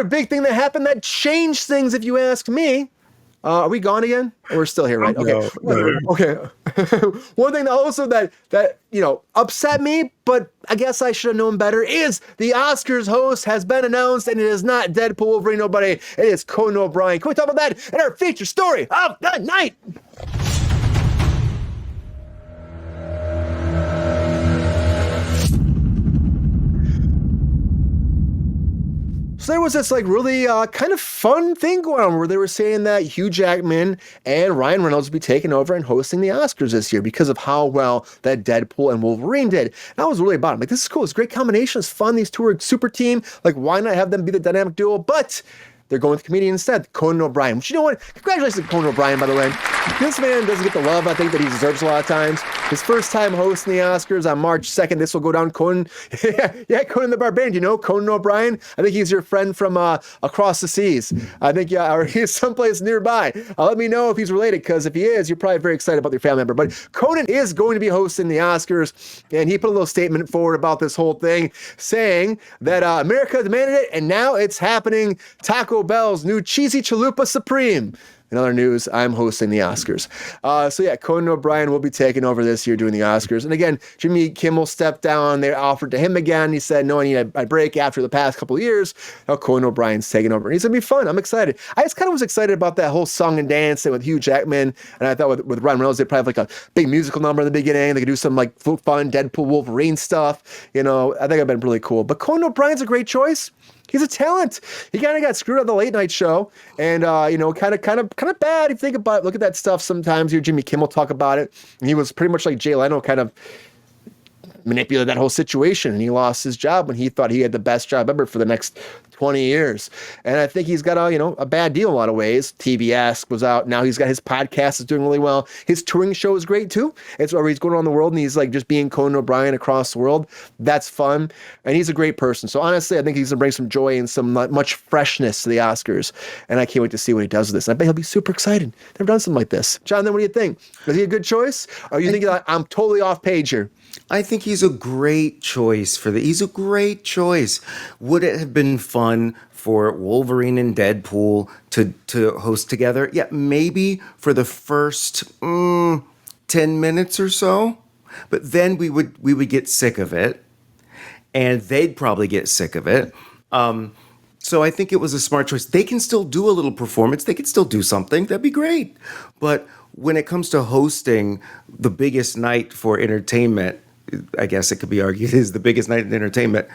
Another big thing that happened that changed things, if you ask me. Are we gone again? We're still here, right? Okay. No. Okay. One thing that also that upset me, but I guess I should have known better, is the Oscars host has been announced, and it is not Deadpool, Wolverine, nobody. It is Conan O'Brien. Can we talk about that in our feature story of the night? So there was this really kind of fun thing going on where they were saying that Hugh Jackman and Ryan Reynolds would be taking over and hosting the Oscars this year because of how well that Deadpool and Wolverine did. And I was really about it. I'm like, this is cool. It's a great combination. It's fun. These two are a super team. Like, why not have them be the dynamic duo? But they're going with comedian instead, Conan O'Brien. Which, you know what? Congratulations to Conan O'Brien, by the way. This man doesn't get the love, I think, that he deserves a lot of times. His first time hosting the Oscars on March 2nd. This will go down. Conan, Conan the Barbarian. Do you know Conan O'Brien? I think he's your friend from across the seas. I think, or he's someplace nearby. Let me know if he's related, because if he is, you're probably very excited about your family member. But Conan is going to be hosting the Oscars, and he put a little statement forward about this whole thing, saying that America demanded it, and now it's happening. Taco Bell's new Cheesy Chalupa Supreme. In other news, I'm hosting the Oscars. Conan O'Brien will be taking over this year doing the Oscars. And again, Jimmy Kimmel stepped down. They offered to him again. He said, no, I need a break after the past couple of years. Now Conan O'Brien's taking over. And he's going to be fun. I'm excited. I just kind of was excited about that whole song and dance thing with Hugh Jackman. And I thought with Ryan Reynolds, they'd probably have like a big musical number in the beginning. They could do some like fun Deadpool Wolverine stuff. I think it'd been really cool. But Conan O'Brien's a great choice. He's a talent. He kind of got screwed on the late night show, and kind of bad if you think about it. Look at that stuff. Sometimes you hear Jimmy Kimmel talk about it, and he was pretty much like Jay Leno, kind of manipulated that whole situation, and he lost his job when he thought he had the best job ever for the next 20 years. And I think he's got a bad deal in a lot of ways. TVS was out. Now he's got his podcast is doing really well. His touring show is great too. It's where he's going around the world and he's like just being Conan O'Brien across the world. That's fun. And he's a great person. So honestly, I think he's going to bring some joy and some much freshness to the Oscars. And I can't wait to see what he does with this. And I bet he'll be super excited. Never done something like this. Jonathan, what do you think? Is he a good choice? Or you think I'm totally off page here? I think he's a great choice he's a great choice. Would it have been fun for Wolverine and Deadpool to host together? Yeah, maybe for the first 10 minutes or so. But then we would get sick of it, and they'd probably get sick of it. So I think it was a smart choice. They can still do a little performance. They can still do something. That'd be great. But when it comes to hosting the biggest night for entertainment, I guess it could be argued is the biggest night in entertainment.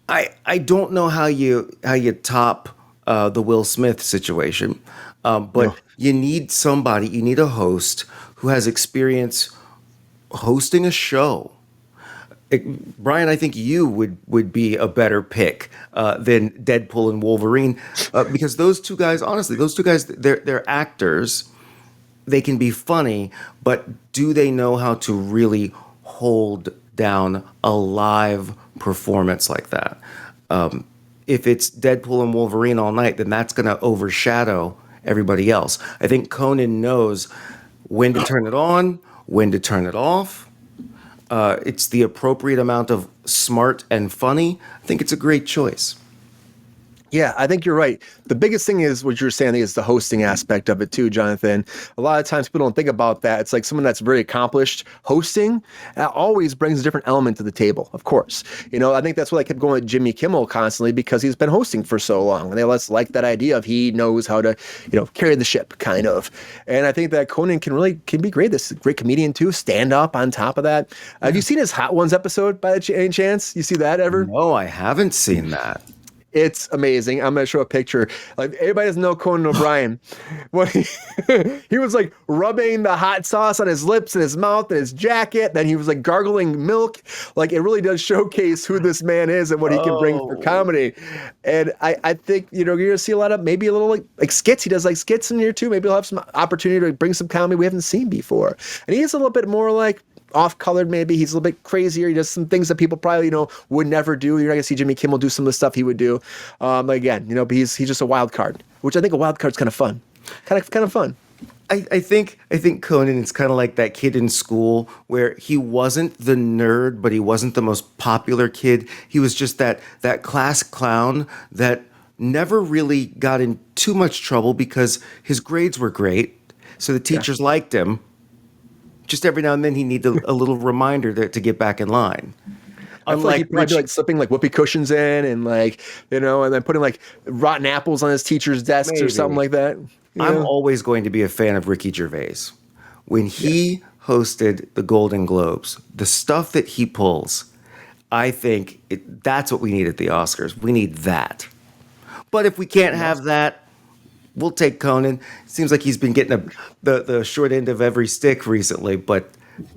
I don't know how you top the Will Smith situation, but you need a host who has experience hosting a show. Brian, I think you would be a better pick than Deadpool and Wolverine because those two guys, they're actors. They can be funny, but do they know how to really hold down a live performance like that? If it's Deadpool and Wolverine all night, then that's going to overshadow everybody else. I think Conan knows when to turn it on, when to turn it off. It's the appropriate amount of smart and funny. I think it's a great choice. Yeah, I think you're right. The biggest thing is what you're saying is the hosting aspect of it too, Jonathan. A lot of times people don't think about that. It's like someone that's very accomplished hosting always brings a different element to the table, of course. I think that's why I kept going with Jimmy Kimmel constantly because he's been hosting for so long. And they like that idea of he knows how to, carry the ship kind of. And I think that Conan can be great. This is a great comedian too, stand up on top of that. Have you seen his Hot Ones episode by any chance? You see that ever? No, I haven't seen that. It's amazing. I'm going to show a picture. Like everybody doesn't know Conan O'Brien. When he was like rubbing the hot sauce on his lips and his mouth and his jacket. Then he was like gargling milk. Like it really does showcase who this man is and what he can bring for comedy. And I think, you're going to see a lot of maybe a little like skits. He does like skits in here too. Maybe he'll have some opportunity to bring some comedy we haven't seen before. And he's a little bit more like off-colored maybe. He's a little bit crazier. He does some things that people probably, would never do. You're not going to see Jimmy Kimmel do some of the stuff he would do. Again, but he's just a wild card, which I think a wild card's kind of fun. Kind of fun. I think Conan is kind of like that kid in school where he wasn't the nerd, but he wasn't the most popular kid. He was just that class clown that never really got in too much trouble because his grades were great, so the teachers liked him. Just every now and then he needed a little reminder to get back in line. I feel like he'd probably be like slipping like whoopee cushions in and like, and then putting like rotten apples on his teacher's desks or something like that. I'm always going to be a fan of Ricky Gervais. When he hosted the Golden Globes, the stuff that he pulls, I think that's what we need at the Oscars. We need that. But if we can't have that, we'll take Conan. It seems like he's been getting the short end of every stick recently, but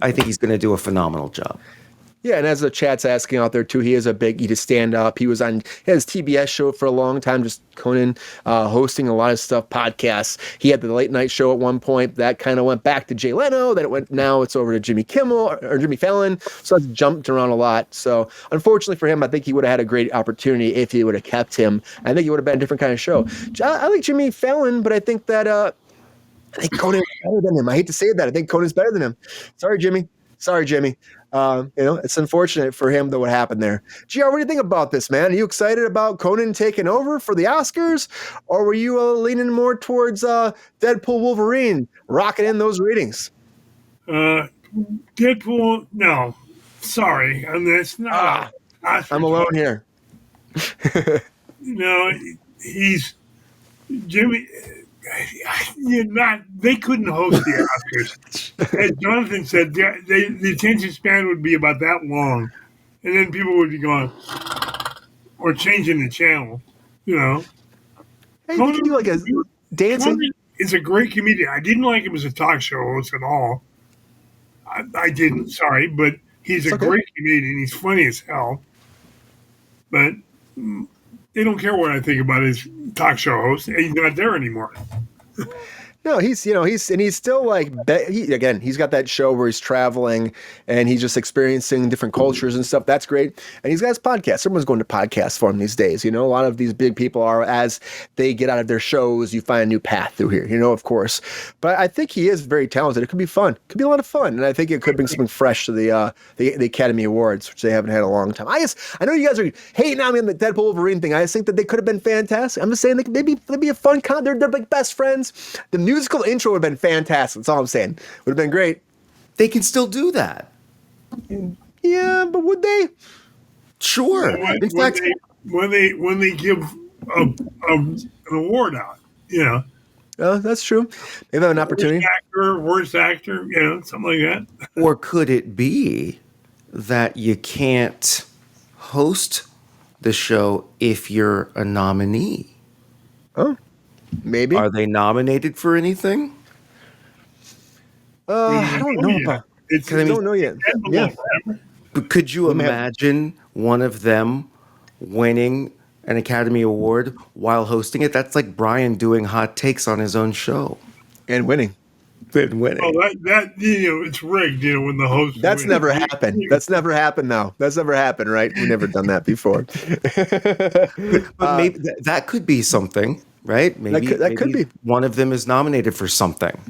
I think he's going to do a phenomenal job. Yeah, and as the chat's asking out there too, he is a biggie to stand up. He was on his TBS show for a long time, just Conan hosting a lot of stuff, podcasts. He had the late night show at one point that kind of went back to Jay Leno. Now it's over to Jimmy Kimmel or Jimmy Fallon. So it's jumped around a lot. So unfortunately for him, I think he would have had a great opportunity if he would have kept him. I think it would have been a different kind of show. I like Jimmy Fallon, but I think that I think Conan's better than him. I hate to say that. I think Conan's better than him. Sorry, Jimmy. It's unfortunate for him that what happened there. GR, what do you think about this, man? Are you excited about Conan taking over for the Oscars, or were you leaning more towards Deadpool Wolverine rocking in those ratings? Deadpool, no. Sorry, it's not. I'm alone here. No, he's Jimmy. They couldn't host the Oscars. As Jonathan said, the attention span would be about that long, and then people would be going or changing the channel. Hey, Conan, you can do like a dancing. Conan is a great comedian. I didn't like him as a talk show host at all. I didn't. Sorry, but he's a great comedian. He's funny as hell. But they don't care what I think about his talk show host. He's not there anymore. No, he's still like, he's got that show where he's traveling and he's just experiencing different cultures and stuff. That's great. And he's got his podcast. Everyone's going to podcasts for him these days. A lot of these big people are, as they get out of their shows, you find a new path through here, of course. But I think he is very talented. It could be fun. It could be a lot of fun. And I think it could bring something fresh to the Academy Awards, which they haven't had in a long time. I know you guys are hating on me on the Deadpool Wolverine thing. I just think that they could have been fantastic. I'm just saying maybe they'd be a fun they're like best friends. The musical intro would have been fantastic. That's all I'm saying. Would have been great. They can still do that. Yeah, but would they? Sure. In fact, when they give an award out, Oh, that's true. They have an opportunity. Worst actor, something like that. Or could it be that you can't host the show if you're a nominee? Oh. Maybe. Are they nominated for anything? I don't know about. I don't know yet. Yeah. But could you imagine one of them winning an Academy Award while hosting it? That's like Brian doing hot takes on his own show and winning. Oh, that it's rigged. When the host. That's wins. Never happened. That's never happened. Though. That's never happened, right? We've never done that before. But maybe that could be something. Right? Maybe that could be. One of them is nominated for something.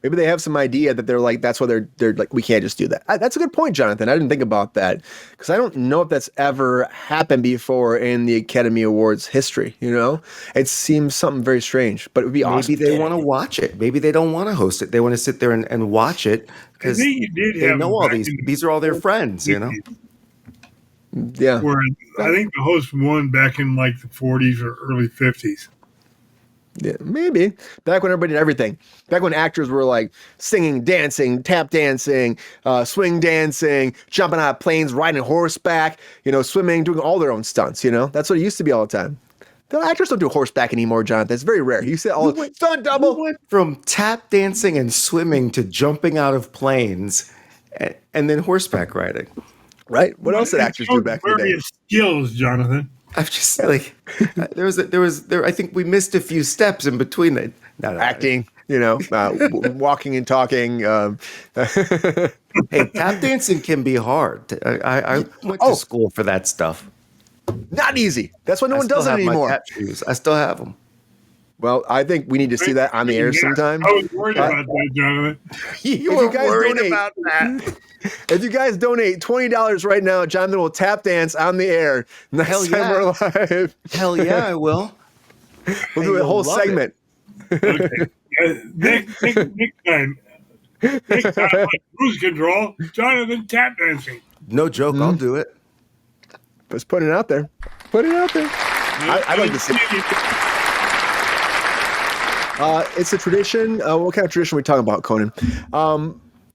Maybe they have some idea that they're like, that's why they're like, we can't just do that. That's a good point, Jonathan. I didn't think about that because I don't know if that's ever happened before in the Academy Awards history. It seems something very strange, but it would be awesome. Maybe they want to watch it. Maybe they don't want to host it. They want to sit there and watch it because they know all these are all their friends, Yeah. Where I think the host won back in like the 40s or early 50s. Yeah, maybe. Back when everybody did everything. Back when actors were like singing, dancing, tap dancing, swing dancing, jumping out of planes, riding horseback, swimming, doing all their own stunts, That's what it used to be all the time. The actors don't do horseback anymore, Jonathan. It's very rare. You said stunt double. We went from tap dancing and swimming to jumping out of planes and then horseback riding. Right? What else did actors do back in the day? Various skills, Jonathan. I'm just like, I think we missed a few steps in between that. No, acting, walking and talking. Hey, tap dancing can be hard. I went to school for that stuff. Not easy. That's why no one does it anymore. My tap shoes. I still have them. Well, I think we need to see that on the air sometime. I was worried about that, Jonathan. You If were you guys worried donate- about that. If you guys donate $20 right now, Jonathan will tap dance on the air next Hell time yeah. we're live. Hell yeah, I will. We'll do a whole segment. Okay. Next time, like cruise control, Jonathan tap dancing. No joke, I'll do it. Just put it out there. Put it out there. I'd like to see it. It's a tradition. What kind of tradition are we talking about, Conan?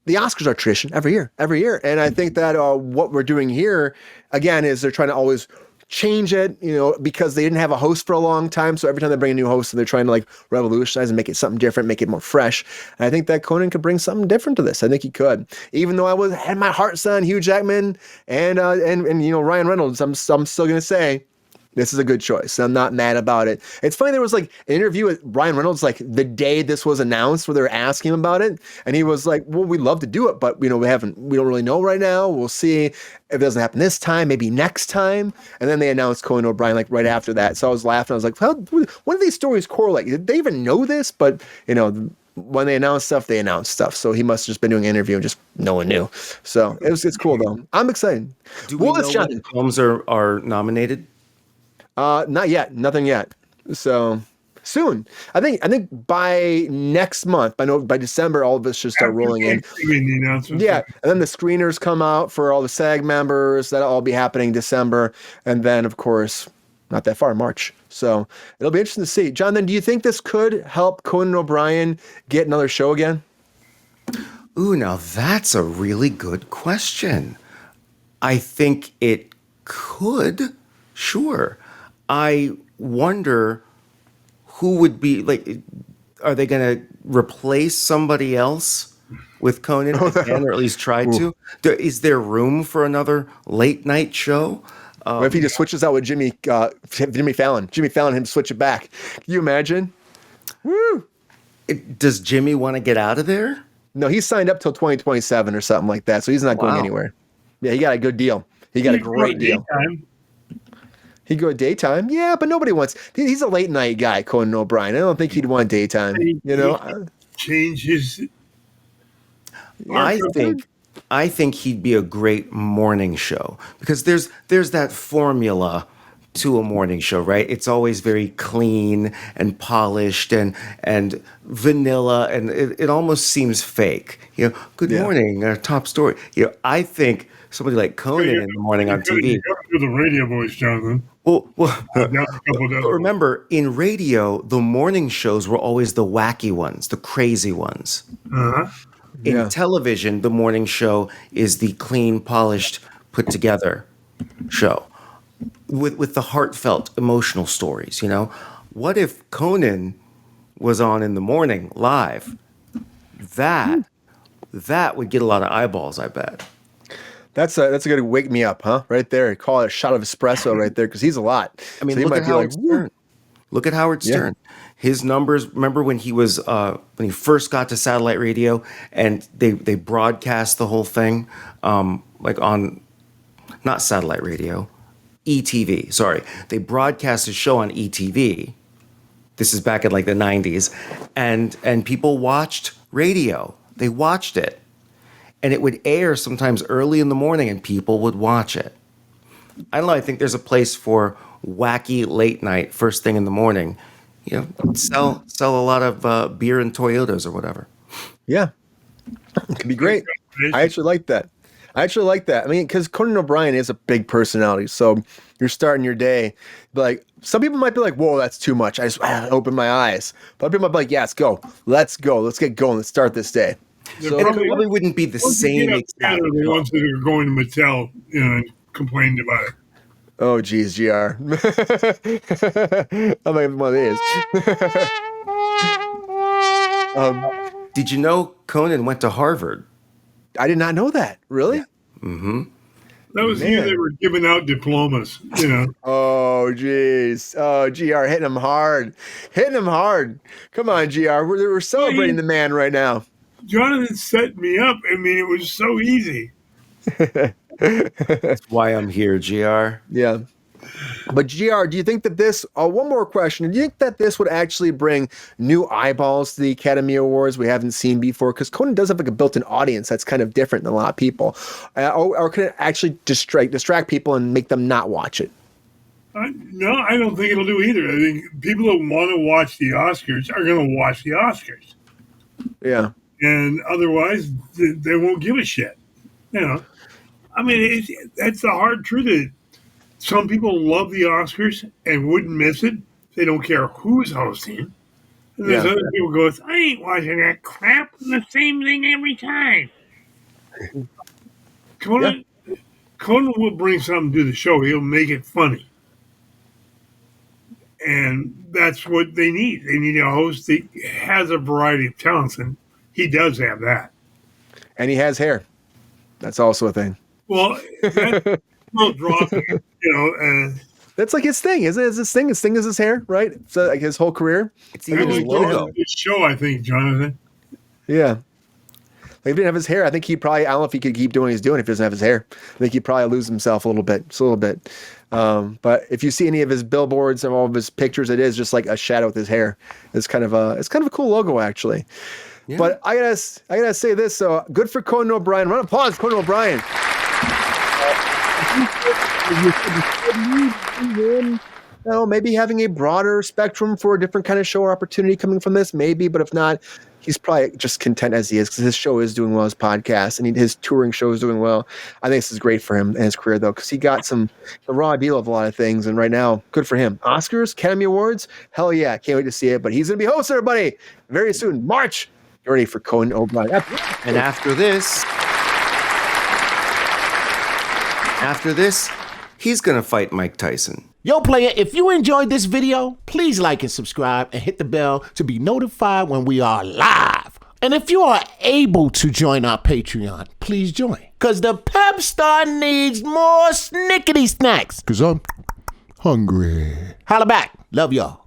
The Oscars are tradition every year. And I think that what we're doing here, again, is they're trying to always change it, because they didn't have a host for a long time. So every time they bring a new host, they're trying to like revolutionize and make it something different, make it more fresh. And I think that Conan could bring something different to this. I think he could. Even though I had my heart set on Hugh Jackman and Ryan Reynolds, I'm still going to say, this is a good choice. I'm not mad about it. It's funny, there was like an interview with Ryan Reynolds like the day this was announced where they were asking him about it. And he was like, well, we'd love to do it, but we don't really know right now. We'll see if it doesn't happen this time, maybe next time. And then they announced Conan O'Brien like right after that. So I was laughing. I was like, well, when do these stories correlate? Did they even know this? But when they announce stuff, they announce stuff. So he must have just been doing an interview and just no one knew. So it's cool though. I'm excited. Do we know what films are nominated? Not yet. Nothing yet. So soon. I think by next month, by December, all of us should start rolling in. Yeah. And then the screeners come out for all the SAG members. That'll all be happening December. And then, of course, not that far, March. So it'll be interesting to see. Jonathan, do you think this could help Conan O'Brien get another show again? Ooh, now that's a really good question. I think it could. Sure. I wonder who would be like, are they going to replace somebody else with Conan again, or at least try to? Is there room for another late night show? What if he just switches out with Jimmy Fallon? Jimmy Fallon, him switch it back. Can you imagine? Woo! Does Jimmy want to get out of there? No, he's signed up till 2027 or something like that, so he's not going anywhere. Yeah, he got a good deal. He got a great deal. He'd go daytime, yeah, but nobody wants. He's a late night guy, Conan O'Brien. I don't think he'd want daytime. Change his. I think he'd be a great morning show because there's that formula to a morning show, right? It's always very clean and polished and vanilla, and it almost seems fake. Good morning, top story. I think somebody like Conan in the morning on TV. You got to do the radio voice, Jonathan. Well, remember, in radio, the morning shows were always the wacky ones, the crazy ones. Uh-huh. In television, the morning show is the clean, polished, put together show with the heartfelt, emotional stories. What if Conan was on in the morning live? That would get a lot of eyeballs, I bet. That's a good wake me up, huh? Right there. Call it a shot of espresso right there because he's a lot. I mean, look at Howard Stern. Look at Howard Stern. His numbers. Remember when he was when he first got to satellite radio and they broadcast the whole thing like on not satellite radio, ETV. Sorry, they broadcast his show on ETV. This is back in like the 90s, and people watched radio. They watched it. And it would air sometimes early in the morning and people would watch it. I don't know. I think there's a place for wacky late night, first thing in the morning. Sell a lot of beer and Toyotas or whatever. Yeah. It could be great. I actually like that. I mean, because Conan O'Brien is a big personality. So you're starting your day. Like, some people might be like, whoa, that's too much. I just open my eyes. But other people might be like, yeah, let's go. Let's get going. Let's start this day. So it probably wouldn't be the same exact. The ones that are going to Mattel and complaining about it. Oh, geez, GR. I'm like one of these. Did you know Conan went to Harvard? I did not know that. Really? Yeah. Mm-hmm. That was the year they were giving out diplomas, Oh, geez. Oh, GR, hitting him hard. Come on, GR. We're celebrating the man right now. Jonathan set me up. I mean, it was so easy. That's why I'm here, GR. Yeah. But GR, do you think that this, one more question, do you think that this would actually bring new eyeballs to the Academy Awards we haven't seen before? Because Conan does have like a built-in audience that's kind of different than a lot of people. Or can it actually distract people and make them not watch it? No, I don't think it'll do either. I think people that want to watch the Oscars are going to watch the Oscars. Yeah. And otherwise, they won't give a shit. You know, I mean, that's the hard truth. Some people love the Oscars and wouldn't miss it. They don't care who's hosting. And there's other people who go, I ain't watching that crap. The same thing every time. Conan will bring something to the show. He'll make it funny. And that's what they need. They need a host that has a variety of talents, and he does have that. And he has hair. That's also a thing. Well, that's no drop, that's like his thing, isn't it? His thing is his hair, right? So like his whole career. It's even his logo. His show, I think, Jonathan. Yeah. Like, if he didn't have his hair, I think I don't know if he could keep doing what he's doing if he doesn't have his hair. I think he'd probably lose himself a little bit. But if you see any of his billboards and all of his pictures, it is just like a shadow with his hair. It's kind of a cool logo, actually. Yeah. But I gotta say this. So good for Conan O'Brien. Run applause, Conan O'Brien. Maybe having a broader spectrum for a different kind of show or opportunity coming from this, maybe. But if not, he's probably just content as he is because his show is doing well, his podcast, and his touring show is doing well. I think this is great for him and his career, though, because he got the raw deal of a lot of things. And right now, good for him. Oscars, Academy Awards, hell yeah. Can't wait to see it. But he's going to be hosting, everybody, very soon. March. Get ready for Conan O'Brien. And after this, he's going to fight Mike Tyson. Yo, player, if you enjoyed this video, please like and subscribe and hit the bell to be notified when we are live. And if you are able to join our Patreon, please join. Because the Pepestar needs more snickety snacks. Because I'm hungry. Holla back. Love y'all.